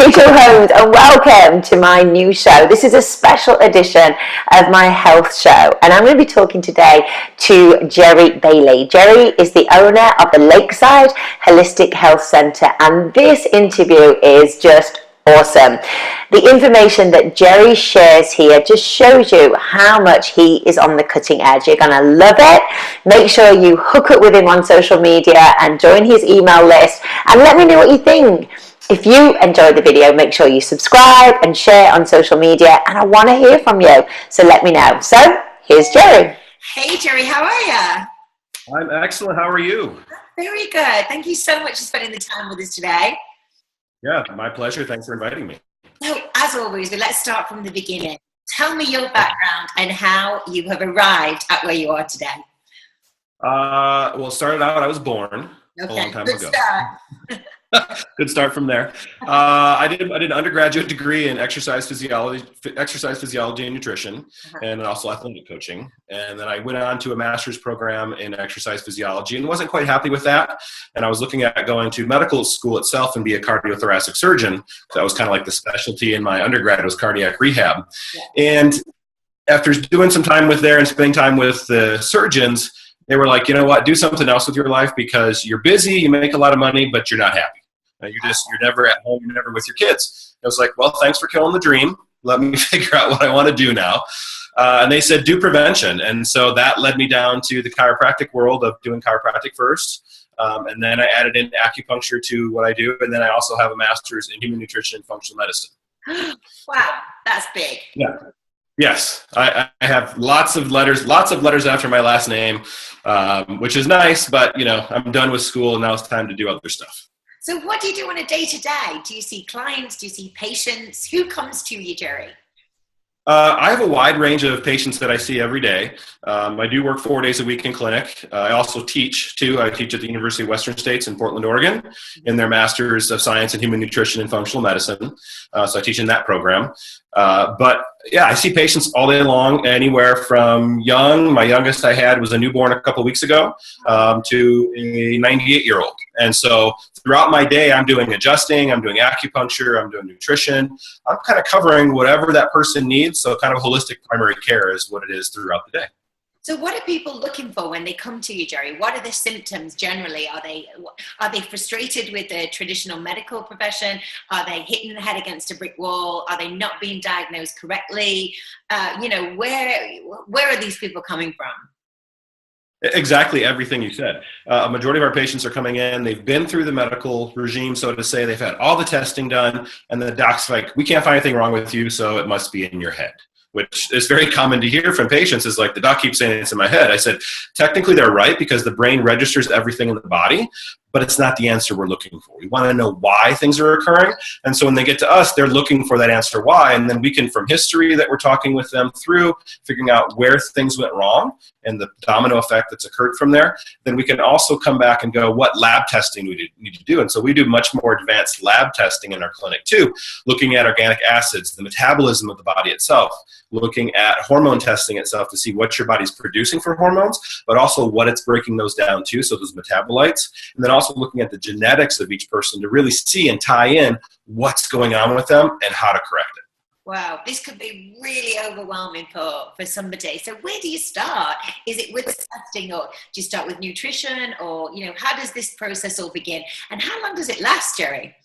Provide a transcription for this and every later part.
Rachel Holmes, and welcome to my new show. This is a special edition of my health show, and I'm going to be talking today to Jerry Bailey. Jerry is the owner of the Lakeside Holistic Health Centre, and this interview is just awesome. The information that Jerry shares here just shows you how much he is on the cutting edge. You're going to love it. Make sure you hook up with him on social media and join his email list, and let me know what you think. If you enjoyed the video, make sure you subscribe and share on social media, and I want to hear from you, so let me know. So, here's Jerry. Hey Jerry, how are you? I'm excellent. How are you? Very good. Thank you so much for spending the time with us today. Yeah, my pleasure. Thanks for inviting me. So, as always, let's start from the beginning. Tell me your background and how you have arrived at where you are today. Well, it started out, I was born a long time ago. Start. Good start from there. I did an undergraduate degree in exercise physiology and nutrition, and also athletic coaching. And then I went on to a master's program in exercise physiology and wasn't quite happy with that. And I was looking at going to medical school itself and be a cardiothoracic surgeon. So that was kind of like the specialty in my undergrad was cardiac rehab. Yeah. And after doing some time with there and spending time with the surgeons, they were like, you know what, do something else with your life because you're busy, you make a lot of money, but you're not happy. You're never at home, you're never with your kids. I was like, well, thanks for killing the dream. Let me figure out what I want to do now. And they said, do prevention. And so that led me down to the chiropractic world of doing chiropractic first. And then I added in acupuncture to what I do. And then I also have a master's in human nutrition and functional medicine. Wow, that's big. Yeah. Yes, I have lots of letters after my last name, which is nice, but I'm done with school and now it's time to do other stuff. So what do you do on a day-to-day? Do you see clients? Do you see patients? Who comes to you, Jerry? I have a wide range of patients that I see every day. I do work 4 days a week in clinic. I also teach, too. I teach at the University of Western States in Portland, Oregon, in their Masters of Science in Human Nutrition and Functional Medicine. So I teach in that program. But, yeah, I see patients all day long, anywhere from young. My youngest I had was a newborn a couple weeks ago, to a 98-year-old. And so throughout my day, I'm doing adjusting, I'm doing acupuncture, I'm doing nutrition. I'm kind of covering whatever that person needs. So kind of holistic primary care is what it is throughout the day. So what are people looking for when they come to you, Jerry? What are the symptoms generally? Are they frustrated with the traditional medical profession? Are they hitting the head against a brick wall? Are they not being diagnosed correctly? Where are these people coming from? Exactly everything you said. A majority of our patients are coming in, they've been through the medical regime, so to say, they've had all the testing done, and the doc's like, we can't find anything wrong with you, so it must be in your head. Which is very common to hear from patients is like, the doc keeps saying it's in my head. I said, technically they're right because the brain registers everything in the body, but it's not the answer we're looking for. We want to know why things are occurring. And so when they get to us, they're looking for that answer why. And then we can, from history that we're talking with them through, figuring out where things went wrong and the domino effect that's occurred from there, then we can also come back and go, what lab testing we need to do? And so we do much more advanced lab testing in our clinic too, looking at organic acids, the metabolism of the body itself, looking at hormone testing itself to see what your body's producing for hormones, but also what it's breaking those down to, so those metabolites, and then also looking at the genetics of each person to really see and tie in what's going on with them and how to correct it. Wow, this could be really overwhelming for somebody. So where do you start? Is it with testing, or do you start with nutrition, or how does this process all begin? And how long does it last, Jerry?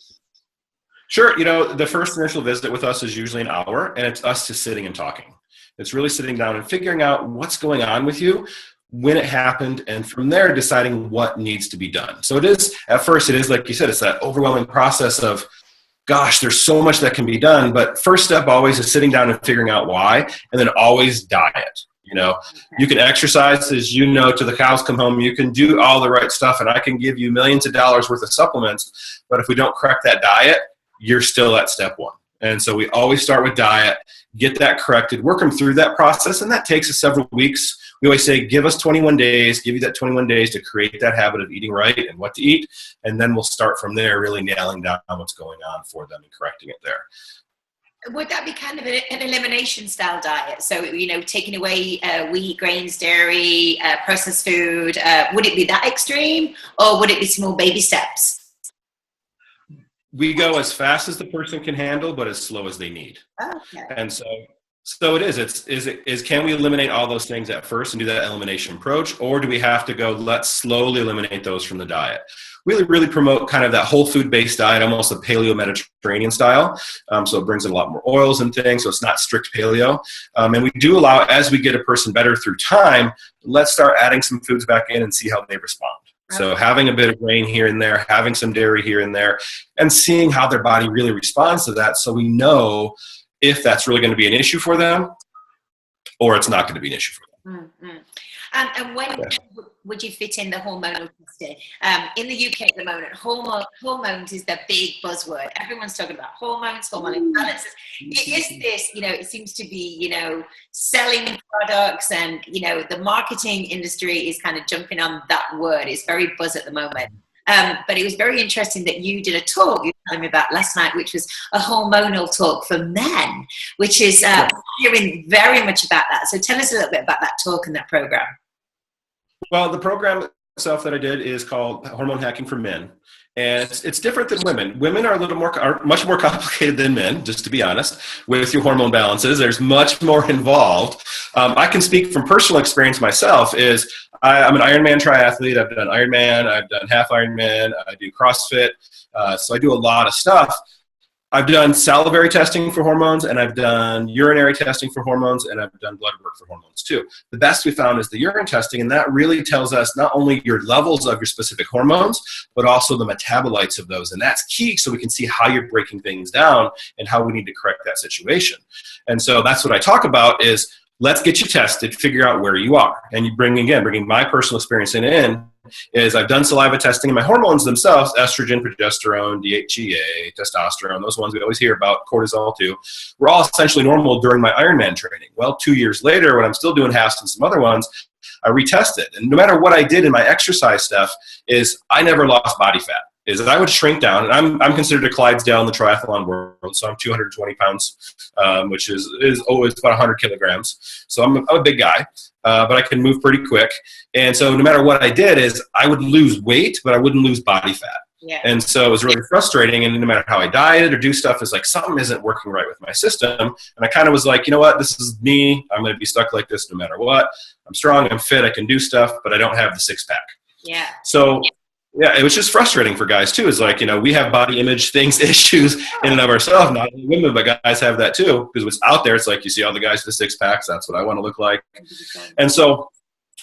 Sure. The first initial visit with us is usually an hour, and it's us just sitting and talking. It's really sitting down and figuring out what's going on with you, when it happened, and from there deciding what needs to be done. So at first it is like you said, it's that overwhelming process of, gosh, there's so much that can be done. But first step always is sitting down and figuring out why, and then always diet. You can exercise, as till the cows come home. You can do all the right stuff, and I can give you millions of dollars worth of supplements. But if we don't correct that diet, you're still at step one. And so we always start with diet, get that corrected, work them through that process, and that takes us several weeks. We always say, give us 21 days, give you that 21 days to create that habit of eating right and what to eat, and then we'll start from there, really nailing down what's going on for them and correcting it there. Would that be kind of an elimination style diet? So, taking away wheat, grains, dairy, processed food, would it be that extreme, or would it be small baby steps? We go as fast as the person can handle, but as slow as they need. Okay. And so it is. Can we eliminate all those things at first and do that elimination approach, or do we have to go, let's slowly eliminate those from the diet? Really promote kind of that whole food based diet, almost a paleo Mediterranean style. So it brings in a lot more oils and things. So it's not strict paleo. And we do allow, as we get a person better through time, let's start adding some foods back in and see how they respond. So having a bit of grain here and there, having some dairy here and there, and seeing how their body really responds to that, so we know if that's really going to be an issue for them or it's not going to be an issue for them. Mm-hmm. And when would you fit in the hormonal testing? In the UK at the moment, hormones is the big buzzword. Everyone's talking about hormones, hormone imbalances. Is this, it seems to be, selling products, and, the marketing industry is kind of jumping on that word. It's very buzz at the moment. But it was very interesting that you did a talk you were telling me about last night, which was a hormonal talk for men, which is hearing very much about that. So tell us a little bit about that talk and that program. Well, the program itself that I did is called Hormone Hacking for Men. And it's different than women. Women are much more complicated than men, just to be honest, with your hormone balances. There's much more involved. I can speak from personal experience myself. I'm an Ironman triathlete. I've done Ironman. I've done half Ironman. I do CrossFit. So I do a lot of stuff. I've done salivary testing for hormones, and I've done urinary testing for hormones, and I've done blood work for hormones too. The best we found is the urine testing, and that really tells us not only your levels of your specific hormones, but also the metabolites of those. And that's key, so we can see how you're breaking things down and how we need to correct that situation. And so that's what I talk about is, let's get you tested, figure out where you are. And you bringing my personal experience in is I've done saliva testing, and my hormones themselves, estrogen, progesterone, DHEA, testosterone, those ones we always hear about, cortisol too, were all essentially normal during my Ironman training. Well, 2 years later, when I'm still doing halves and some other ones, I retested. And no matter what I did in my exercise stuff, is I never lost body fat. Is that I would shrink down, and I'm considered a Clydesdale in the triathlon world, so I'm 220 pounds, which is always about 100 kilograms. So I'm a big guy, but I can move pretty quick. And so no matter what I did, is I would lose weight, but I wouldn't lose body fat. Yeah. And so it was really frustrating. And no matter how I dieted or do stuff, it's like something isn't working right with my system. And I kind of was like, you know what, this is me. I'm going to be stuck like this no matter what. I'm strong, I'm fit, I can do stuff, but I don't have the six pack. Yeah. So yeah, it was just frustrating for guys too. It's like, we have body image things, issues in and of ourselves, not only women, but guys have that too. Because what's out there, it's like you see all the guys with the six packs, that's what I want to look like. And so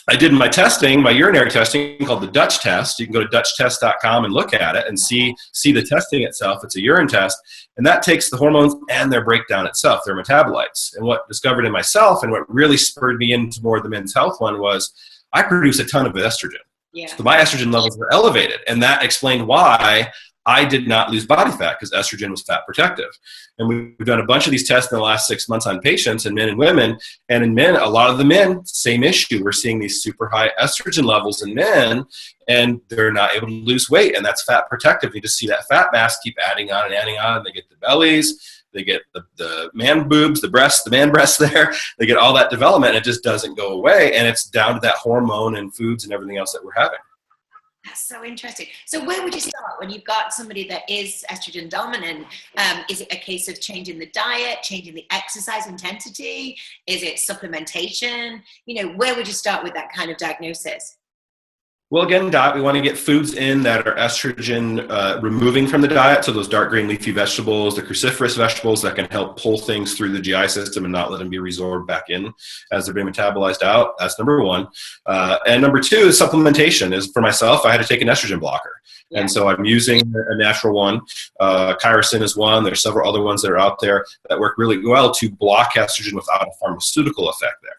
I did my testing, my urinary testing called the Dutch test. You can go to dutchtest.com and look at it and see the testing itself. It's a urine test. And that takes the hormones and their breakdown itself, their metabolites. And what discovered in myself and what really spurred me into more of the men's health one was I produce a ton of estrogen. Yeah. So my estrogen levels were elevated, and that explained why I did not lose body fat, because estrogen was fat protective. And we've done a bunch of these tests in the last 6 months on patients, and men and women. And in men, a lot of the men, same issue. We're seeing these super high estrogen levels in men, and they're not able to lose weight, and that's fat protective. You just see that fat mass keep adding on, and they get the bellies. They get the man boobs, the breasts, the man breasts there. They get all that development, and it just doesn't go away. And it's down to that hormone and foods and everything else that we're having. That's so interesting. So where would you start when you've got somebody that is estrogen dominant? Is it a case of changing the diet, changing the exercise intensity? Is it supplementation? Where would you start with that kind of diagnosis? Well, again, diet, we want to get foods in that are estrogen removing from the diet. So those dark green leafy vegetables, the cruciferous vegetables that can help pull things through the GI system and not let them be resorbed back in as they're being metabolized out. That's number one. And number two is supplementation. Is for myself, I had to take an estrogen blocker. Yeah. And so I'm using a natural one. Chirocin is one. There's several other ones that are out there that work really well to block estrogen without a pharmaceutical effect there.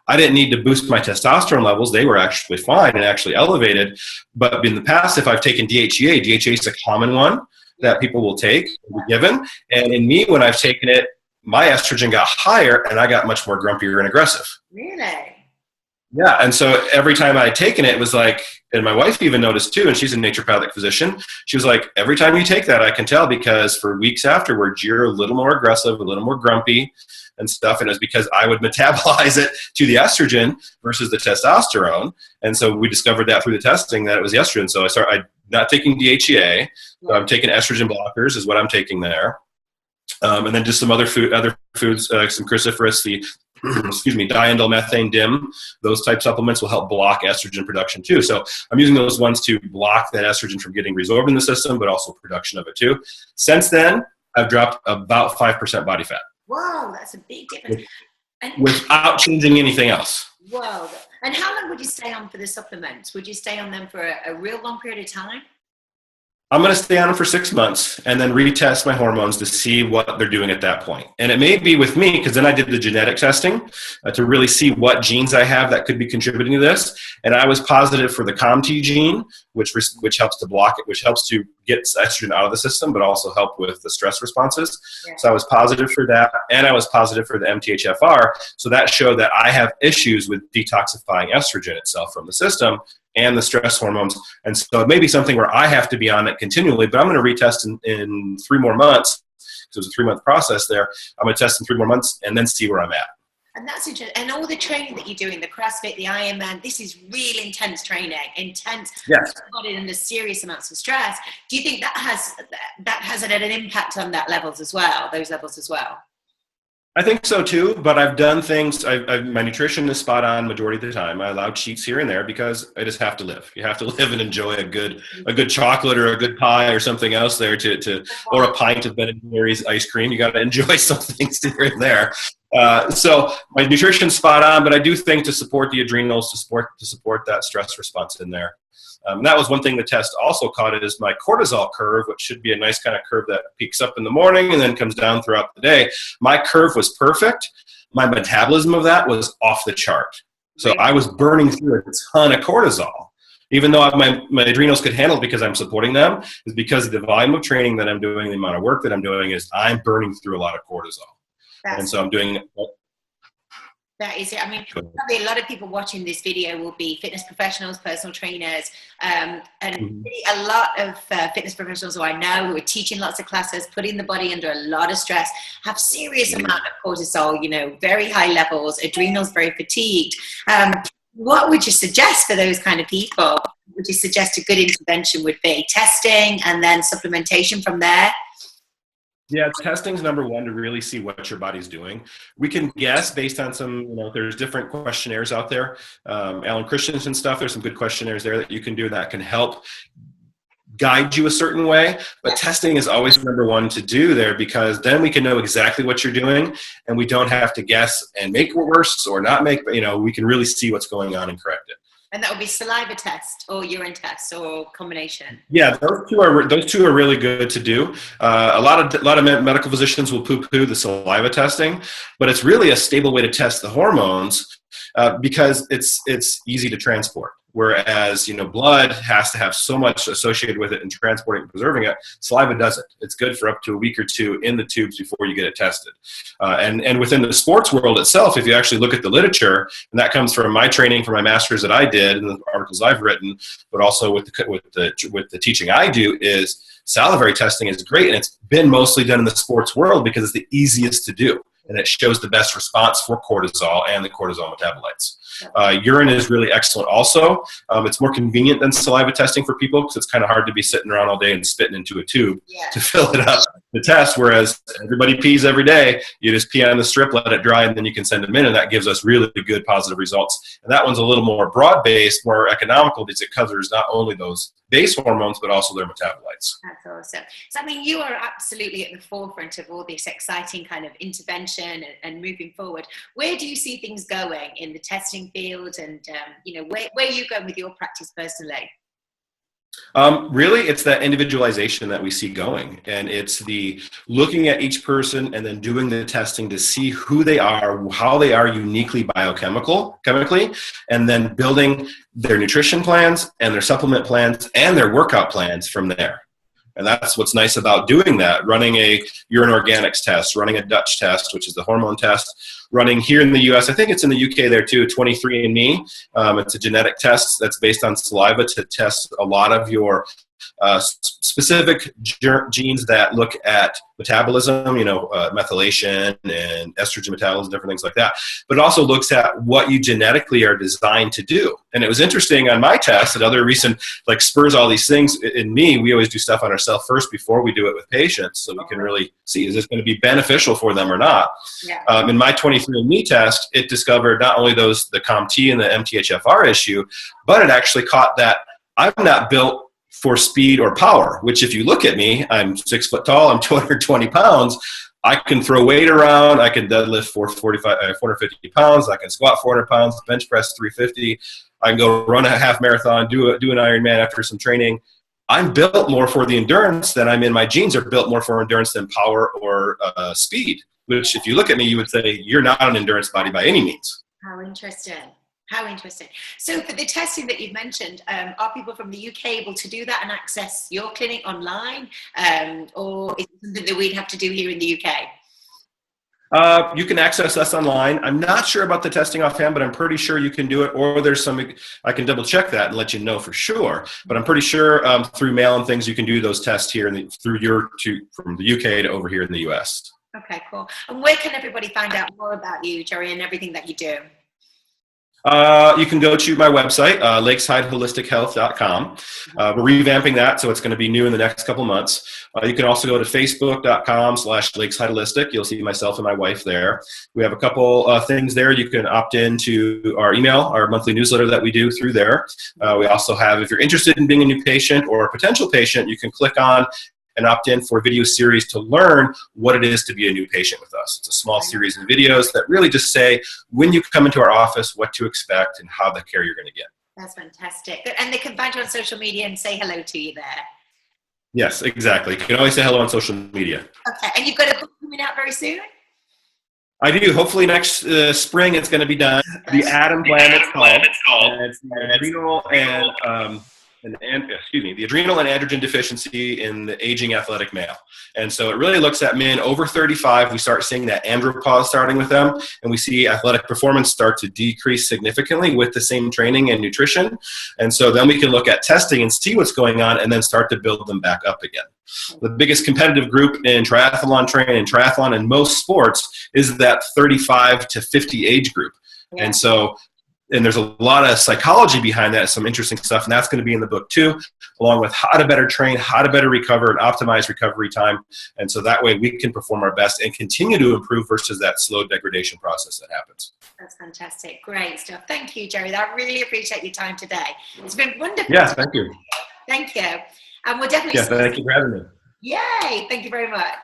I didn't need to boost my testosterone levels. They were actually fine and actually elevated. But in the past, if I've taken DHEA, DHEA is a common one that people will take, will be given. And in me, when I've taken it, my estrogen got higher and I got much more grumpier and aggressive. Really? Yeah. And so every time I had taken it, it was like, and my wife even noticed too, and she's a naturopathic physician. She was like, every time you take that, I can tell, because for weeks afterwards, you're a little more aggressive, a little more grumpy and stuff. And it was because I would metabolize it to the estrogen versus the testosterone. And so we discovered that through the testing that it was the estrogen. So I not taking DHEA. So I'm taking estrogen blockers is what I'm taking there. And then just some other foods, some cruciferous, the diindolylmethane DIM. Those type supplements will help block estrogen production too. So I'm using those ones to block that estrogen from getting resorbed in the system, but also production of it too. Since then, I've dropped about 5% body fat. Whoa, that's a big difference. Without changing anything else. Whoa. And how long would you stay on for the supplements? Would you stay on them for a real long period of time? I'm going to stay on them for 6 months and then retest my hormones to see what they're doing at that point. And it may be with me, because then I did the genetic testing to really see what genes I have that could be contributing to this. And I was positive for the COMT gene, which helps to block it, which helps to get estrogen out of the system, but also help with the stress responses. Yeah. So I was positive for that, and I was positive for the MTHFR. So that showed that I have issues with detoxifying estrogen itself from the system and the stress hormones. And so it may be something where I have to be on it continually, but I'm going to retest in 3 more months. So it's a 3-month process there. I'm going to test in 3 more months and then see where I'm at. And that's interesting. And all the training that you're doing, the CrossFit, the Ironman, this is real intense training, intense, yes, body under serious amounts of stress. Do you think that has had an impact on those levels as well? I think so too, but I've done things, my nutrition is spot on majority of the time. I allow cheats here and there because I just have to live. You have to live and enjoy a good chocolate or a good pie or something else there or a pint of Ben & Jerry's ice cream. You got to enjoy some things here and there. So my nutrition's spot on, but I do think to support the adrenals, to support that stress response in there. That was one thing the test also caught is my cortisol curve, which should be a nice kind of curve that peaks up in the morning and then comes down throughout the day. My curve was perfect. My metabolism of that was off the chart. So I was burning through a ton of cortisol. Even though my adrenals could handle it because I'm supporting them, is because of the volume of training that I'm doing, the amount of work that I'm doing, is I'm burning through a lot of cortisol. And so I'm doing... That is it. I mean, probably a lot of people watching this video will be fitness professionals, personal trainers, and really a lot of fitness professionals who I know who are teaching lots of classes, putting the body under a lot of stress, have serious amount of cortisol, very high levels, adrenals very fatigued. What would you suggest for those kind of people? Would you suggest a good intervention would be testing and then supplementation from there? Yeah, testing's number one to really see what your body's doing. We can guess based on some, there's different questionnaires out there. Alan Christensen stuff, there's some good questionnaires there that you can do that can help guide you a certain way. But testing is always number one to do there, because then we can know exactly what you're doing and we don't have to guess and make it worse or not make, we can really see what's going on and correct it. And that would be saliva test or urine test or combination. Yeah, those two are really good to do. A lot of medical physicians will poo-poo the saliva testing, but it's really a stable way to test the hormones because it's easy to transport. Whereas, blood has to have so much associated with it and transporting and preserving it. Saliva doesn't. It's good for up to a week or two in the tubes before you get it tested. And within the sports world itself, if you actually look at the literature, and that comes from my training for my master's that I did and the articles I've written, but also with the teaching I do, is salivary testing is great, and it's been mostly done in the sports world because it's the easiest to do. And it shows the best response for cortisol and the cortisol metabolites. Urine is really excellent also. It's more convenient than saliva testing for people because it's kind of hard to be sitting around all day and spitting into a tube to fill it up to test, whereas everybody pees every day. You just pee on the strip, let it dry, and then you can send them in, and that gives us really good positive results. And that one's a little more broad-based, more economical, because it covers not only those base hormones, but also their metabolites. That's awesome. So, you are absolutely at the forefront of all this exciting kind of intervention and moving forward. Where do you see things going in the testing field, and where are you going with your practice personally? Really, it's that individualization that we see going, and it's the looking at each person and then doing the testing to see who they are, how they are uniquely chemically, and then building their nutrition plans and their supplement plans and their workout plans from there. And that's what's nice about doing that, running a urine organics test, running a Dutch test, which is the hormone test, running here in the US, I think it's in the UK there too, 23andMe. It's a genetic test that's based on saliva to test a lot of your specific genes that look at metabolism, methylation and estrogen metabolism, different things like that. But it also looks at what you genetically are designed to do. And it was interesting on my test that other recent, like spurs all these things in me. We always do stuff on ourselves first before we do it with patients, so we can really see, is this going to be beneficial for them or not? Yeah. In my 23andMe test, it discovered not only the COMT and the MTHFR issue, but it actually caught that I'm not built for speed or power, which if you look at me, I'm 6 foot tall, I'm 220 pounds. I can throw weight around. I can deadlift 450 pounds. I can squat 400 pounds, bench press 350. I can go run a half marathon, do an Ironman after some training. I'm built more for the endurance than I'm in. My genes are built more for endurance than power or speed, which if you look at me, you would say you're not an endurance body by any means. How interesting. How interesting. So for the testing that you've mentioned, are people from the UK able to do that and access your clinic online? Or is it something that we'd have to do here in the UK? You can access us online. I'm not sure about the testing offhand, but I'm pretty sure you can do it. Or there's I can double check that and let you know for sure. But I'm pretty sure through mail and things, you can do those tests here from the UK to over here in the US. Okay, cool. And where can everybody find out more about you, Jerry, and everything that you do? You can go to my website, lakesideholistichealth.com. We're revamping that, so it's going to be new in the next couple months. You can also go to facebook.com/lakesideholistic. You'll see myself and my wife there. We have a couple things there. You can opt into our email, our monthly newsletter that we do through there. We also have, if you're interested in being a new patient or a potential patient, you can click on and opt in for a video series to learn what it is to be a new patient with us. It's a small series of videos that really just say, when you come into our office, what to expect and how the care you're going to get. That's fantastic. And they can find you on social media and say hello to you there. Yes, exactly. You can always say hello on social media. Okay, and you've got a book coming out very soon? I do. Hopefully next spring it's going to be done. The Adam Plan, it's called. And it's the adrenal the adrenal and androgen deficiency in the aging athletic male. And so it really looks at men over 35. We start seeing that andropause starting with them, and we see athletic performance start to decrease significantly with the same training and nutrition. And so then we can look at testing and see what's going on and then start to build them back up again. The biggest competitive group in triathlon and most sports is that 35 to 50 age group. Yeah. And there's a lot of psychology behind that, some interesting stuff, and that's going to be in the book too, along with how to better train, how to better recover and optimize recovery time. And so that way we can perform our best and continue to improve versus that slow degradation process that happens. That's fantastic. Great stuff. Thank you, Jerry. I really appreciate your time today. It's been wonderful. Yeah, thank you. Thank you. And we'll definitely thank you for having me. Yay. Thank you very much.